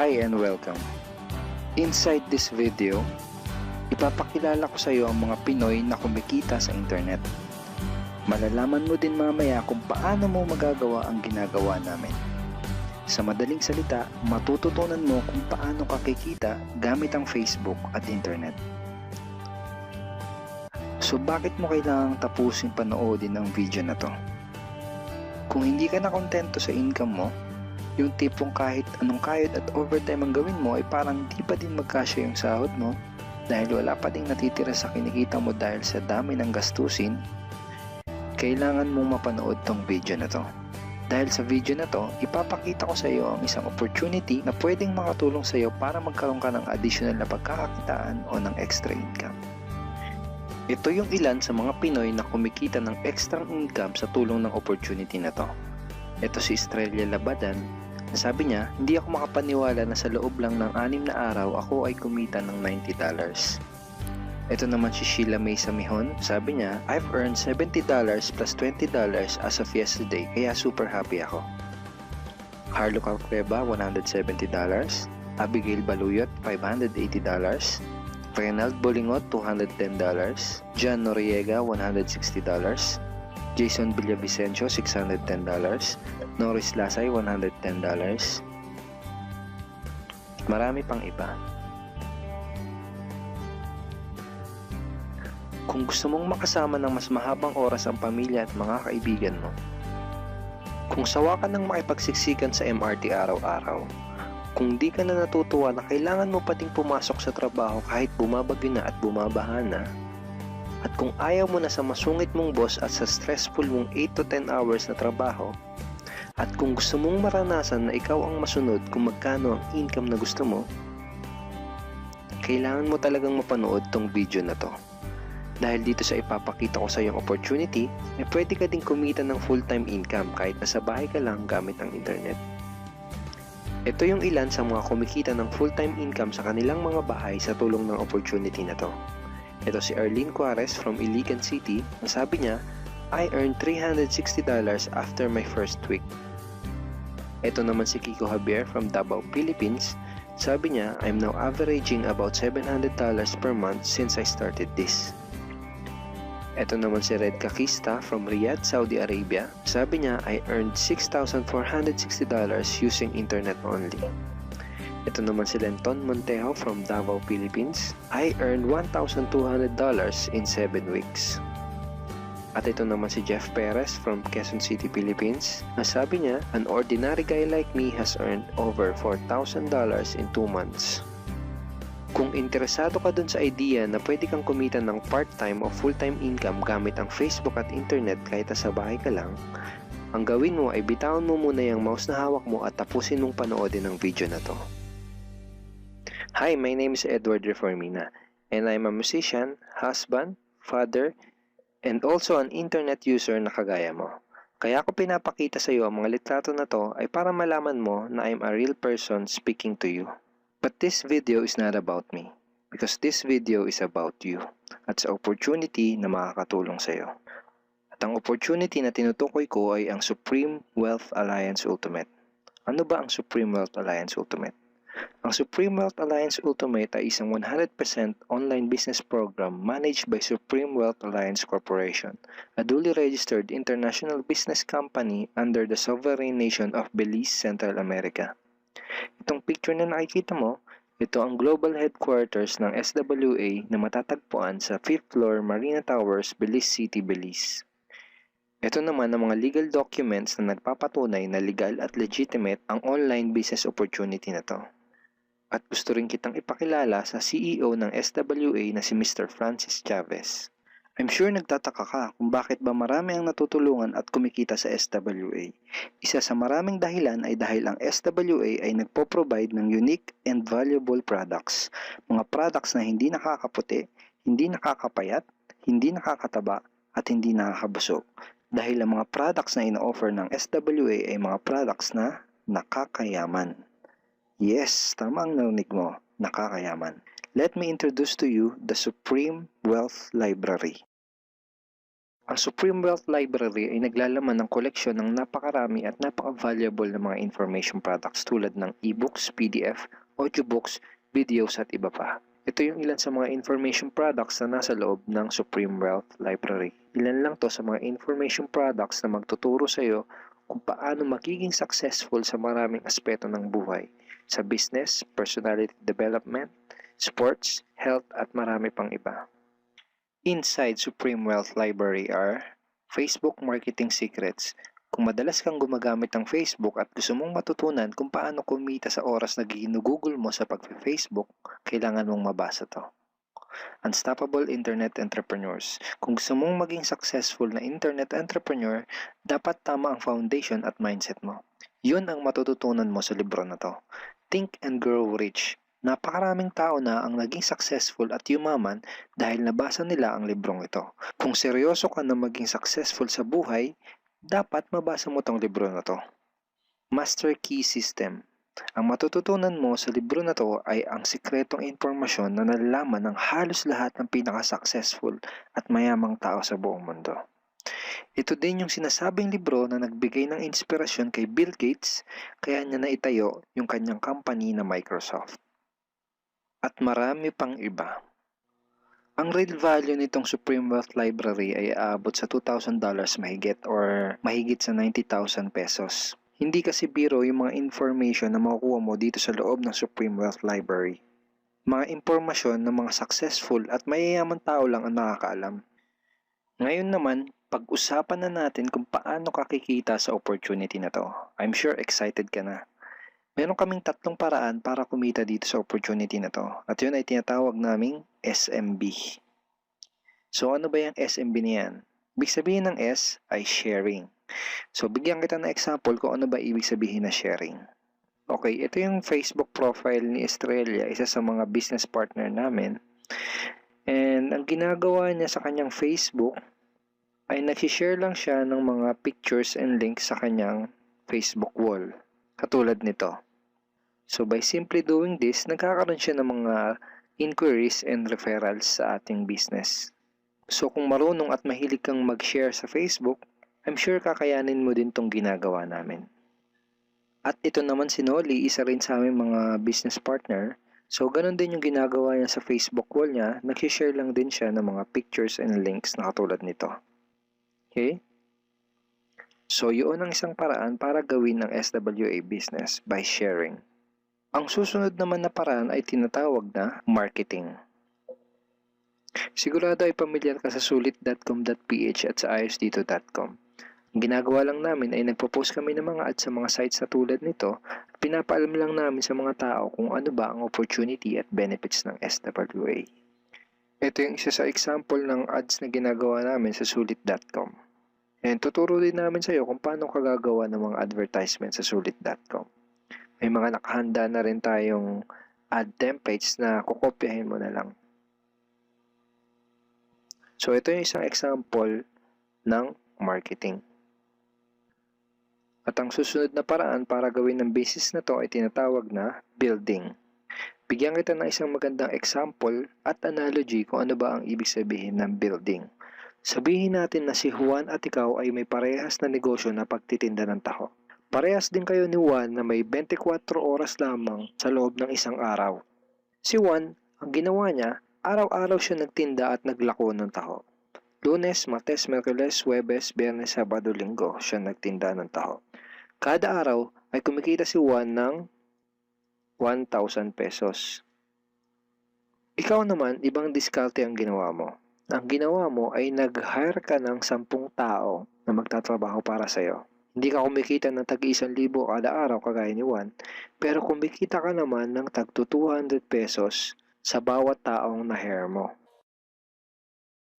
Hi and welcome. Inside this video, ipapakilala ko sa iyo ang mga Pinoy na kumikita sa internet. Malalaman mo din mamaya kung paano mo magagawa ang ginagawa namin. Sa madaling salita, matututunan mo kung paano ka kikita gamit ang Facebook at internet. So bakit mo kailangang tapusin panoodin ang video na to? Kung hindi ka na kontento sa income mo, yung tipong kahit anong kayod at overtime ang gawin mo ay parang di pa din magkasya yung sahod mo dahil wala pa ding natitira sa kinikita mo dahil sa dami ng gastusin, kailangan mong mapanood tong video na to. Dahil sa video na to, ipapakita ko sa iyo ang isang opportunity na pwedeng makatulong sa iyo para magkaroon ka ng additional na pagkakakitaan o ng extra income. Ito yung ilan sa mga Pinoy na kumikita ng extra income sa tulong ng opportunity na to. Ito si Estrella Labadan. Sabi niya, hindi ako makapaniwala na sa loob lang ng 6 na araw ako ay kumita ng $90. Ito naman si Sheila May Samihon. Sabi niya, I've earned $70 plus $20 as of yesterday kaya super happy ako. Harlo Calcreba, $170. Abigail Baluyot, $580. Reynald Bolingot, $210. John Noriega, $160. Jason Villavicencio, $610. Norris Lasay, $110. Marami pang iba. Kung gusto mong makasama ng mas mahabang oras ang pamilya at mga kaibigan mo, kung sawa ka ng makipagsiksikan sa MRT araw-araw, kung di ka na natutuwa na kailangan mo pating pumasok sa trabaho kahit bumabagyo na at bumabaha na, at kung ayaw mo na sa masungit mong boss at sa stressful mong 8 to 10 hours na trabaho, at kung gusto mong maranasan na ikaw ang masunod kung magkano ang income na gusto mo, kailangan mo talagang mapanood tong video na to. Dahil dito sa ipapakita ko sa iyong opportunity, ay pwede ka ding kumita ng full-time income kahit nasa bahay ka lang gamit ang internet. Ito yung ilan sa mga kumikita ng full-time income sa kanilang mga bahay sa tulong ng opportunity na to. Ito si Arlene Cuarez from Iligan City. Ang sabi niya, I earned $360 after my first week. Ito naman si Kiko Javier from Davao, Philippines. Sabi niya, I'm now averaging about $700 per month since I started this. Ito naman si Red Kakista from Riyadh, Saudi Arabia. Sabi niya, I earned $6,460 using internet only. Ito naman si Lenton Montejo from Davao, Philippines. I earned $1,200 in 7 weeks. At ito naman si Jeff Perez from Quezon City, Philippines. Sabi niya, an ordinary guy like me has earned over $4,000 in 2 months. Kung interesado ka dun sa idea na pwede kang kumita ng part-time o full-time income gamit ang Facebook at internet kahit sa bahay ka lang, ang gawin mo ay bitawan mo muna yung mouse na hawak mo at tapusin mong panoodin ang video na to. Hi, my name is Edward Reformina, and I'm a musician, husband, father, and also an internet user na kagaya mo. Kaya ako pinapakita sa iyo ang mga litrato na to ay para malaman mo na I'm a real person speaking to you. But this video is not about me, because this video is about you, at sa opportunity na makakatulong sa iyo. At ang opportunity na tinutukoy ko ay ang Supreme Wealth Alliance Ultimate. Ano ba ang Supreme Wealth Alliance Ultimate? Ang Supreme Wealth Alliance Ultimate ay isang 100% online business program managed by Supreme Wealth Alliance Corporation, a duly registered international business company under the sovereign nation of Belize, Central America. Itong picture na nakikita mo, ito ang global headquarters ng SWA na matatagpuan sa 5th floor Marina Towers, Belize City, Belize. Ito naman ang mga legal documents na nagpapatunay na legal at legitimate ang online business opportunity na to. At gusto rin kitang ipakilala sa CEO ng SWA na si Mr. Francis Chavez. I'm sure nagtataka ka kung bakit ba marami ang natutulungan at kumikita sa SWA. Isa sa maraming dahilan ay dahil ang SWA ay nagpo-provide ng unique and valuable products. Mga products na hindi nakakaputi, hindi nakakapayat, hindi nakakataba, at hindi nakakabusog. Dahil ang mga products na ino-offer ng SWA ay mga products na nakakayaman. Yes, tama ang narinig mo, nakakayaman. Let me introduce to you the Supreme Wealth Library. Ang Supreme Wealth Library ay naglalaman ng koleksyon ng napakarami at napaka-valuable na mga information products tulad ng e-books, PDF, audiobooks, videos at iba pa. Ito yung ilan sa mga information products na nasa loob ng Supreme Wealth Library. Ilan lang to sa mga information products na magtuturo sa iyo kung paano magiging successful sa maraming aspeto ng buhay, sa business, personality development, sports, health at marami pang iba. Inside Supreme Wealth Library are Facebook Marketing Secrets. Kung madalas kang gumagamit ng Facebook at gusto mong matutunan kung paano kumita sa oras na ginugugol mo sa pag-Facebook, kailangan mong mabasa to. Unstoppable Internet Entrepreneurs. Kung gusto mong maging successful na internet entrepreneur, dapat tama ang foundation at mindset mo. Yun ang matututunan mo sa libro na to. Think and Grow Rich. Napakaraming tao na ang naging successful at yumaman dahil nabasa nila ang librong ito. Kung seryoso ka na maging successful sa buhay, dapat mabasa mo tong libro na to. Master Key System. Ang matututunan mo sa libro na to ay ang sikretong impormasyon na nalalaman ng halos lahat ng pinaka-successful at mayamang tao sa buong mundo. Ito din yung sinasabing libro na nagbigay ng inspirasyon kay Bill Gates kaya niya naitayo yung kanyang company na Microsoft. At marami pang iba. Ang real value nitong Supreme Wealth Library ay aabot sa $2,000 mahigit or mahigit sa 90,000 pesos. Hindi kasi biro yung mga information na makukuha mo dito sa loob ng Supreme Wealth Library. Mga impormasyon ng mga successful at mayayaman tao lang ang nakakaalam. Ngayon naman, pag-usapan na natin kung paano ka kikita sa opportunity na to. I'm sure excited ka na. Meron kaming 3 paraan para kumita dito sa opportunity na to. At yun ay tinatawag naming SMB. So ano ba yung SMB na yan? Ibig sabihin ng S ay sharing. So bigyan kita ng example kung ano ba ibig sabihin na sharing. Okay, ito yung Facebook profile ni Estrella, isa sa mga business partner namin. And ang ginagawa niya sa kanyang Facebook ay nag-share lang siya ng mga pictures and links sa kanyang Facebook wall. Katulad nito. So by simply doing this, nagkakaroon siya ng mga inquiries and referrals sa ating business. So kung marunong at mahilig kang mag-share sa Facebook, I'm sure kakayanin mo din tong ginagawa namin. At ito naman si Nolly, isa rin sa aming mga business partner. So ganun din yung ginagawa niya sa Facebook wall niya, nag-share lang din siya ng mga pictures and links na katulad nito. Okay? So, yun ang isang paraan para gawin ng SWA business by sharing. Ang susunod naman na paraan ay tinatawag na marketing. Sigurado ay pamilyar ka sa sulit.com.ph at sa ayosdito.com. Ang ginagawa lang namin ay nagpo-post kami ng mga ads sa mga sites na tulad nito at pinapaalam lang namin sa mga tao kung ano ba ang opportunity at benefits ng SWA. Ito yung isa sa example ng ads na ginagawa namin sa sulit.com. And tuturo din namin sa iyo kung paano ka gagawa ng mga advertisement sa sulit.com. May mga nakahanda na rin tayong ad templates na kukopyahin mo na lang. So ito yung isang example ng marketing. At ang susunod na paraan para gawin ng business na to ay tinatawag na building. Bigyan kita ng isang magandang example at analogy kung ano ba ang ibig sabihin ng building. Sabihin natin na si Juan at ikaw ay may parehas na negosyo na pagtitinda ng taho. Parehas din kayo ni Juan na may 24 oras lamang sa loob ng isang araw. Si Juan, ang ginawa niya, araw-araw siya nagtinda at naglako ng taho. Lunes, Martes, Miyerkules, Huwebes, Biyernes, Sabado, Linggo siya nagtinda ng taho. Kada araw ay kumikita si Juan ng 1,000 pesos. Ikaw naman, ibang diskarte ang ginawa mo. Ang ginawa mo ay nag-hire ka ng 10 tao na magtatrabaho para sa'yo. Hindi ka kumikita ng tag-1,000 kada araw kagaya ni Juan, pero kumikita ka naman ng tag 200 pesos sa bawat taong na-hire mo.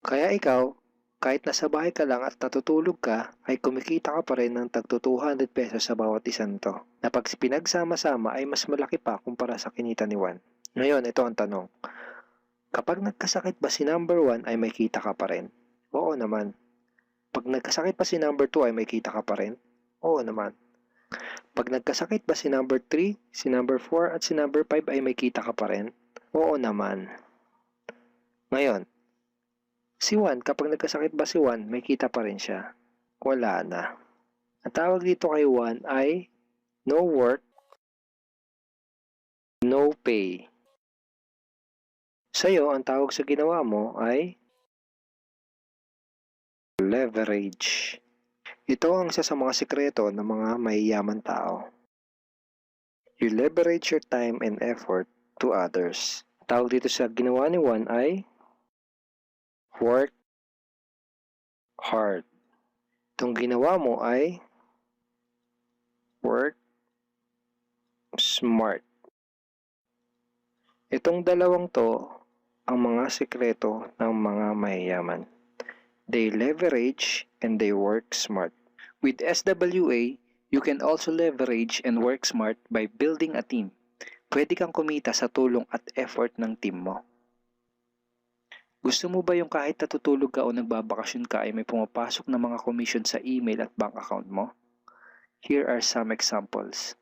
Kaya ikaw, kahit nasa bahay ka lang at natutulog ka, ay kumikita ka pa rin ng tag 200 pesos sa bawat isang to, na pag pinagsama-sama ay mas malaki pa kumpara sa kinita ni Juan. Ngayon, ito ang tanong. Kapag nagkasakit ba si number 1 ay may kita ka pa rin? Oo naman. Pag nagkasakit pa si number 2 ay may kita ka pa rin? Oo naman. Pag nagkasakit ba si number 3, si number 4 at si number 5 ay may kita ka pa rin? Oo naman. Ngayon, Si Juan, kapag nagkasakit ba si Juan, may kita pa rin siya? Wala na. Ang tawag dito kay Juan ay no work, no pay. Sa'yo, ang tawag sa ginawa mo ay leverage. Ito ang isa sa mga sikreto ng mga mayayaman tao. You leverage your time and effort to others. Tawag dito sa ginawa ni Juan ay work hard. Itong ginawa mo ay work smart. Itong dalawang to ang mga sikreto ng mga mayayaman. They leverage and they work smart. With SWA, you can also leverage and work smart by building a team. Pwede kang kumita sa tulong at effort ng team mo. Gusto mo ba yung kahit natutulog ka o nagbabakasyon ka ay may pumapasok na mga commission sa email at bank account mo? Here are some examples.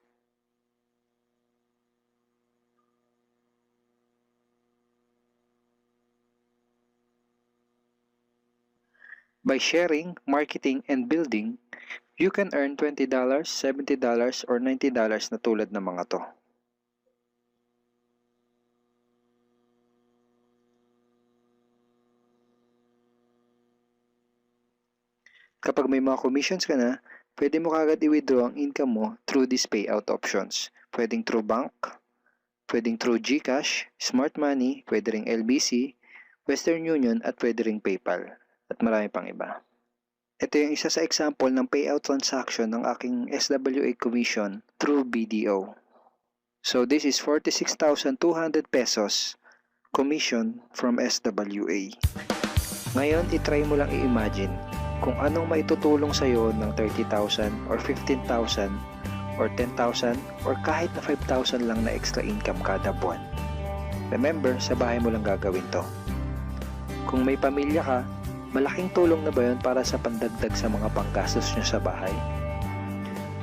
By sharing, marketing, and building, you can earn $20, $70, or $90 na tulad ng mga to. Kapag may mga commissions ka na, pwede mo kagad i-withdraw ang income mo through these payout options. Pwedeng through bank, pwedeng through GCash, Smart Money, pwede ring LBC, Western Union, at pwede ring PayPal. At marami pang iba. Ito yung isa sa example ng payout transaction ng aking SWA commission through BDO. So this is 46,200 pesos commission from SWA. Ngayon, itry mo lang i-imagine kung anong maitutulong sa'yo ng 30,000 or 15,000 or 10,000 or kahit na 5,000 lang na extra income kada buwan. Remember, sa bahay mo lang gagawin to. Kung may pamilya ka, malaking tulong na ba yun para sa pandagdag sa mga panggastos nyo sa bahay?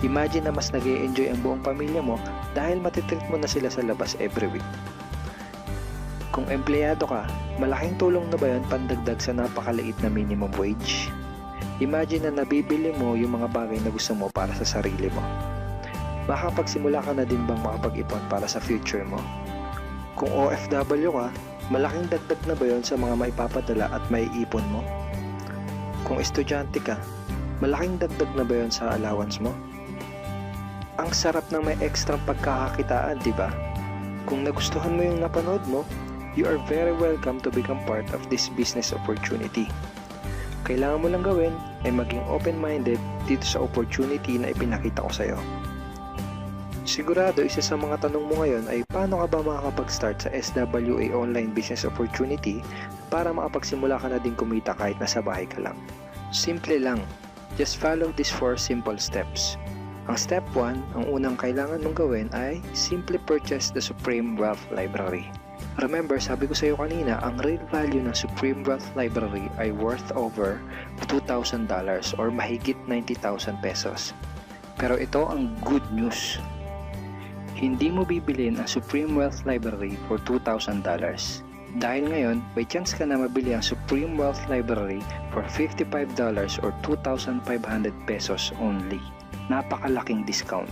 Imagine na mas nag-e-enjoy ang buong pamilya mo dahil matitreat mo na sila sa labas every week. Kung empleyado ka, malaking tulong na ba yun pandagdag sa napakaliit na minimum wage? Imagine na nabibili mo yung mga bagay na gusto mo para sa sarili mo. Makapagsimula ka na din bang makapag-ipon para sa future mo? Kung OFW ka, malaking dagdag na ba yun sa mga maipapadala at maiipon mo? Kung estudyante ka, malaking dagdag na ba yun sa allowance mo? Ang sarap ng may extra pagkakakitaan, di ba? Kung nagustuhan mo yung napanood mo, you are very welcome to become part of this business opportunity. Kailangan mo lang gawin ay maging open-minded dito sa opportunity na ipinakita ko sa'yo. Sigurado, isa sa mga tanong mo ngayon ay paano ka ba makakapag-start sa SWA online business opportunity para makapagsimula ka na din kumita kahit nasa bahay ka lang. Simple lang. Just follow these 4 simple steps. Ang step 1, ang unang kailangan mong gawin ay simply purchase the Supreme Wealth Library. Remember, sabi ko sa iyo kanina, ang real value ng Supreme Wealth Library ay worth over $2,000 or mahigit 90,000 pesos. Pero ito ang good news. Hindi mo bibilin ang Supreme Wealth Library for $2,000. Dahil ngayon, may chance ka na mabili ang Supreme Wealth Library for $55 or 2,500 pesos only. Napakalaking discount.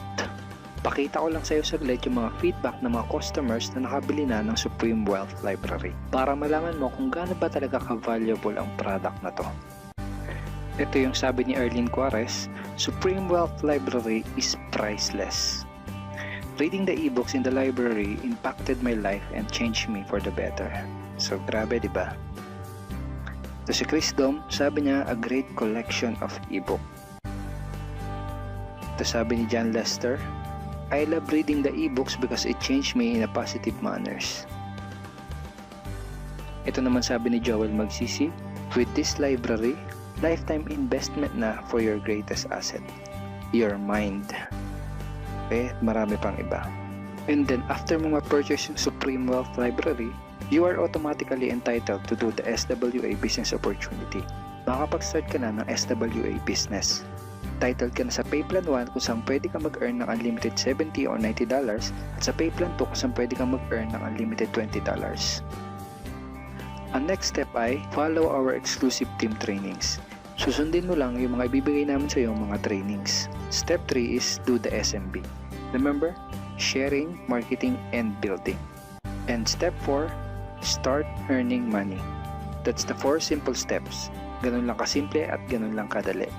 Pakita ko lang sa iyo saglit yung mga feedback ng mga customers na nakabili na ng Supreme Wealth Library para malaman mo kung gaano ba talaga ka-valuable ang product na to. Ito yung sabi ni Erlene Juarez, Supreme Wealth Library is priceless. Reading the ebooks in the library impacted my life and changed me for the better. So grabe, di ba? Ito si Chris Dom, sabi niya, a great collection of ebook. Ito sabi ni John Lester, I love reading the ebooks because it changed me in a positive manners. Ito naman sabi ni Joel Magsisi, with this library, lifetime investment na for your greatest asset, your mind. Okay, marami pang iba. And then after mo ma-purchase yung Supreme Wealth Library, you are automatically entitled to do the SWA business opportunity. Makakapag-start ka na ng SWA business. Titled ka na sa Payplan 1 kung saan pwede ka mag-earn ng unlimited $70 or $90 at sa Payplan 2 kung saan pwede ka mag-earn ng unlimited $20. Ang next step ay follow our exclusive team trainings. Susundin mo lang yung mga ibibigay namin sa iyo mga trainings. Step 3 is do the SMB. Remember, sharing, marketing, and building. And step 4, start earning money. That's the 4 simple steps. Ganun lang kasimple at ganun lang kadali.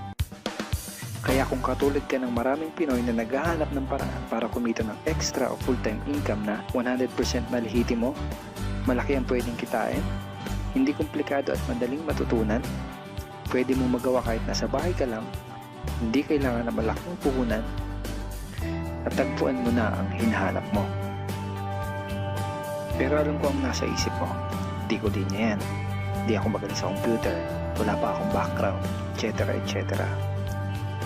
Kaya kung katulad ka ng maraming Pinoy na naghahanap ng paraan para kumita ng extra o full-time income na 100% malihiti mo, malaki ang pwedeng kitain, hindi komplikado at madaling matutunan, pwede mo magawa kahit nasa bahay ka lang, hindi kailangan na malaking puhunan, at tagpuan mo na ang hinahanap mo. Pero alam ko ang nasa isip mo, di ko linya yan, di ako magaling sa computer, wala pa akong background, etc. etc.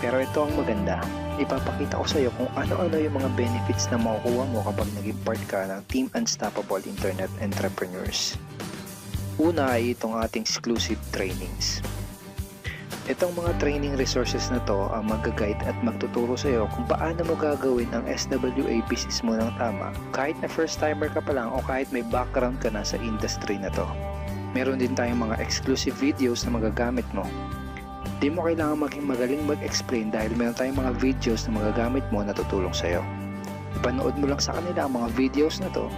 Pero ito ang maganda, ipapakita ko sa iyo kung ano-ano yung mga benefits na makukuha mo kapag naging part ka ng Team Unstoppable Internet Entrepreneurs. Una ay itong ating exclusive trainings. Itong mga training resources na to ang mag-guide at magtuturo sa iyo kung paano mo gagawin ang SWA business mo ng tama kahit na first timer ka pa lang o kahit may background ka na sa industry na to. Meron din tayong mga exclusive videos na magagamit mo. Di mo kailangan maging magaling mag-explain dahil meron tayong mga videos na magagamit mo na tutulong sa iyo. Ipanood mo lang sa kanila ang mga videos na to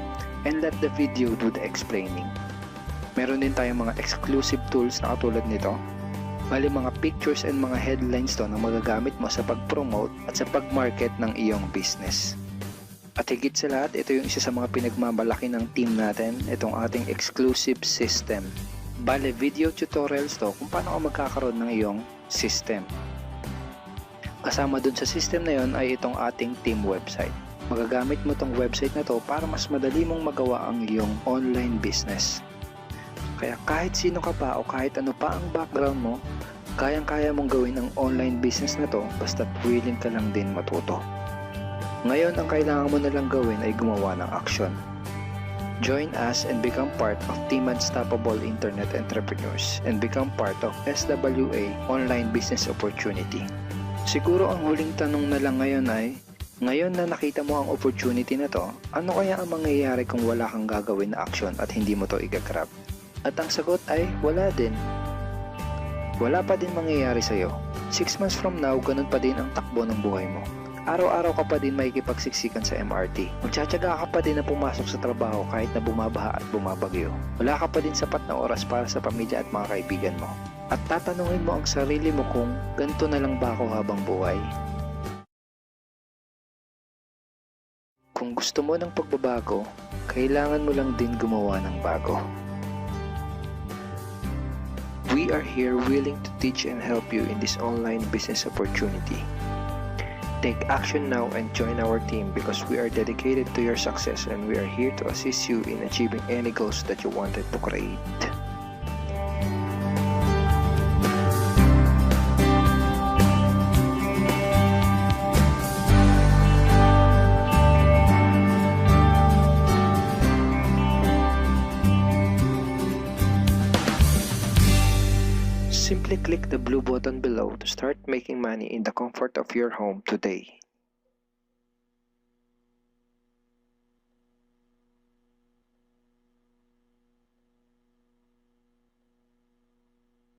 and let the video do the explaining. Meron din tayong mga exclusive tools na katulad nito. Bali mga pictures and mga headlines to na magagamit mo sa pag-promote at sa pag-market ng iyong business. At higit sa lahat, ito yung isa sa mga pinagmamalaki ng team natin, itong ating exclusive system. Bale, video tutorials to kung paano ka magkakaroon ng iyong system. Kasama dun sa system na yon ay itong ating team website. Magagamit mo tong website na to para mas madali mong magawa ang iyong online business. Kaya kahit sino ka pa o kahit ano pa ang background mo, kayang-kaya mong gawin ang online business na to basta't willing ka lang din matuto. Ngayon, ang kailangan mo na lang gawin ay gumawa ng action. Join us and become part of Team Unstoppable Internet Entrepreneurs and become part of SWA Online Business Opportunity. Siguro ang huling tanong na lang ngayon ay, ngayon na nakita mo ang opportunity na to, ano kaya ang mangyayari kung wala kang gagawin na action at hindi mo to igagrab? At ang sagot ay, wala din. Wala pa din mangyayari sa'yo. 6 months from now, ganun pa din ang takbo ng buhay mo. Araw-araw ka pa din makikipagsiksikan sa MRT. Magtsatsaga ka pa din na pumasok sa trabaho kahit na bumabaha at bumabagyo. Wala ka pa din sapat na oras para sa pamilya at mga kaibigan mo. At tatanungin mo ang sarili mo kung ganito na lang ba ako habang buhay? Kung gusto mo ng pagbabago, kailangan mo lang din gumawa ng bago. We are here willing to teach and help you in this online business opportunity. Take action now and join our team because we are dedicated to your success and we are here to assist you in achieving any goals that you wanted to create. Simply click the blue button below to start making money in the comfort of your home today.